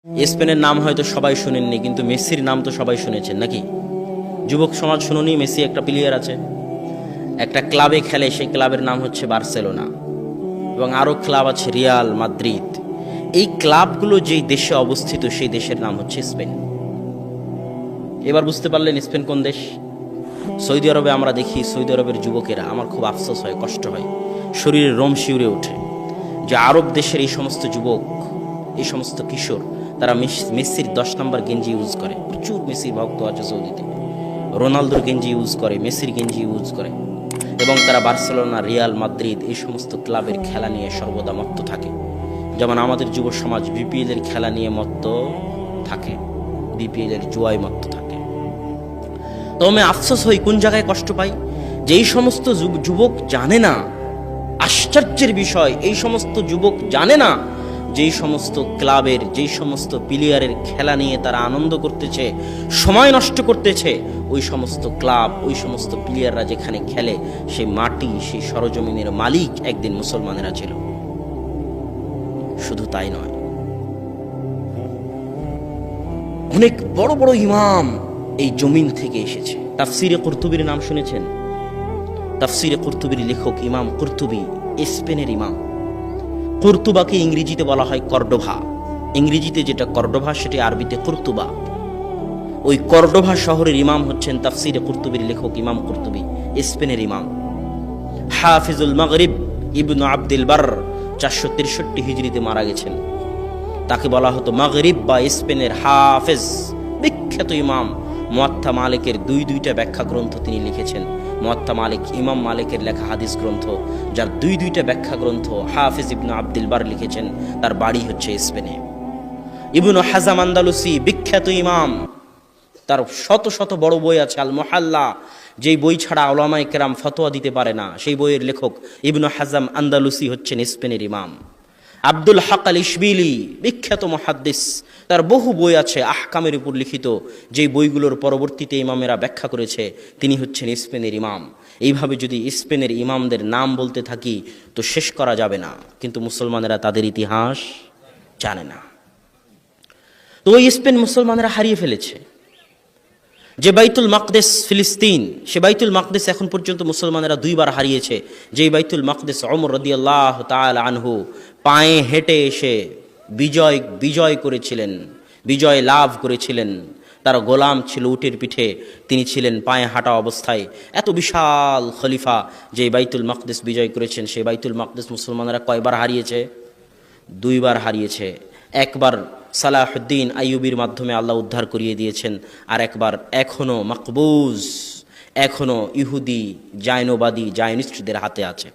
স্পেনের নাম হয়তো সবাই শুনেননি, কিন্তু মেসির নাম তো সবাই শুনেছেন নাকি? যুবক সমাজ শুনুনি, মেসি একটা প্লেয়ার আছে, একটা ক্লাবে খেলে, সেই ক্লাবের নাম হচ্ছে বার্সেলোনা, এবং আরও ক্লাব আছে রিয়াল মাদ্রিদ। এই ক্লাবগুলো যেই দেশে অবস্থিত সেই দেশের নাম হচ্ছে স্পেন। এবার বুঝতে পারলেন স্পেন কোন দেশ? সৌদি আরবে আমরা দেখি, সৌদি আরবের যুবকেরা, আমার খুব আফসোস হয়, কষ্ট হয়, শরীরে রোম শিউরে ওঠে যে আরব দেশের এই সমস্ত যুবক, এই সমস্ত কিশোর, তারা মেসির 10 নম্বর গেঞ্জি ইউজ করে। প্রচুর মেসির ভক্ত আছে সৌদিতে, রোনালদোর গেঞ্জি ইউজ করে, মেসির গেঞ্জি ইউজ করে, এবং তারা বার্সেলোনা, রিয়াল মাদ্রিদ এই সমস্ত ক্লাবের খেলা নিয়ে সর্বদা মত্ত থাকে। যেমন আমাদের যুব সমাজ বিপিএল এর খেলা নিয়ে মত্ত থাকে, বিপিএল এর জুয়ায় মত্ত থাকে। তো আমি আফসোস হই, কোন জায়গায় কষ্ট পাই, যে এই সমস্ত যুবক জানে না, আশ্চর্যের বিষয়, এই সমস্ত যুবক জানে না যেই সমস্ত ক্লাবের, যেই সমস্ত প্লেয়ারের খেলা নিয়ে তারা আনন্দ করতেছে, সময় নষ্ট করতেছে, ওই সমস্ত ক্লাব, ওই সমস্ত প্লেয়াররা যেখানে খেলে, সেই মাটি, সেই সরজমিনের মালিক একদিন মুসলমানেরা ছিল। শুধু তাই নয়, অনেক বড় বড় ইমাম এই জমিন থেকে এসেছে। তাফসিরে কুরতুবির নাম শুনেছেন? তাফসিরে কুরতুবির লেখক ইমাম কুরতুবি স্পেনের ইমাম। কুরতুবাকে ইংরেজিতে বলা হয় কর্ডোভা। ইংরেজিতে যেটা কর্ডোভা, সেটি আরবিতে কুরতুবা। ওই কর্ডোভা শহরের ইমাম হচ্ছেন তাফসিরে কুরতুবির লেখক ইমাম কুরতুবি, স্পেনের ইমাম। হাফিজুল মাগরিব ইবনু আব্দুল বার 463 হিজরিতে মারা গেছেন। তাকে বলা হতো মাগরিব বা স্পেনের হাফেজ। বিখ্যাত ইমাম। মুয়াত্তা মালিকের দুইটা ব্যাখ্যা গ্রন্থ তিনি লিখেছেন। মুয়াত্তা মালিক, ইমাম মালিকের লেখা হাদিস গ্রন্থ, যার দুইটা ব্যাখ্যা গ্রন্থ হাফেজ ইবনু আব্দুল বার লিখেছেন। তার বাড়ি হচ্ছে স্পেনে। ইবনু হাজাম আন্দালুসি বিখ্যাত ইমাম, তার শত শত বড় বই আছে, আল মুহাল্লা, যেই বই ছাড়া উলামায়ে কেরাম ফতোয়া দিতে পারে না, সেই বইয়ের লেখক ইবনু হাজাম আন্দালুসি হচ্ছেন স্পেনের ইমাম। আব্দুল হক আল ইশবিলি বিখ্যাত মুহাদ্দিস, তার বহু বই আছে আহকামের উপর লিখিত, যেই বইগুলোর পরবর্তীতে ইমামেরা ব্যাখ্যা করেছে। তিনি হচ্ছেন স্পেনের ইমাম। এইভাবে যদি স্পেনের ইমামদের নাম বলতে থাকি তো শেষ করা যাবে না, কিন্তু মুসলমানেরা তাদের ইতিহাস জানে না। তো ওই স্পেন মুসলমানেরা হারিয়ে ফেলেছে। যে বাইতুল মাকদেস ফিলিস্তিন, সে বাইতুল মাকদেস এখন পর্যন্ত মুসলমানেরা 2 বার হারিয়েছে। যেই বাইতুল মাকদেস ওমর রাদিয়াল্লাহু তাআলা আনহু পায়ে হেঁটে এসে বিজয় করেছিলেন, বিজয় লাভ করেছিলেন। তার গোলাম ছিল উটের পিঠে, তিনি ছিলেন পায়ে হাঁটা অবস্থায়। এত বিশাল খলিফা যে বাইতুল মাকদেস বিজয় করেছেন, সেই বাইতুল মাকদেস মুসলমানেরা কয়বার হারিয়েছে? 2 বার হারিয়েছে। একবার সালাহুদ্দিন আইয়ুবির মাধ্যমে আল্লাহ উদ্ধার করিয়ে দিয়েছেন, আর একবার এখনো মাকবুজ, এখনো ইহুদি জায়নবাদী জায়নিস্টদের হাতে আছে।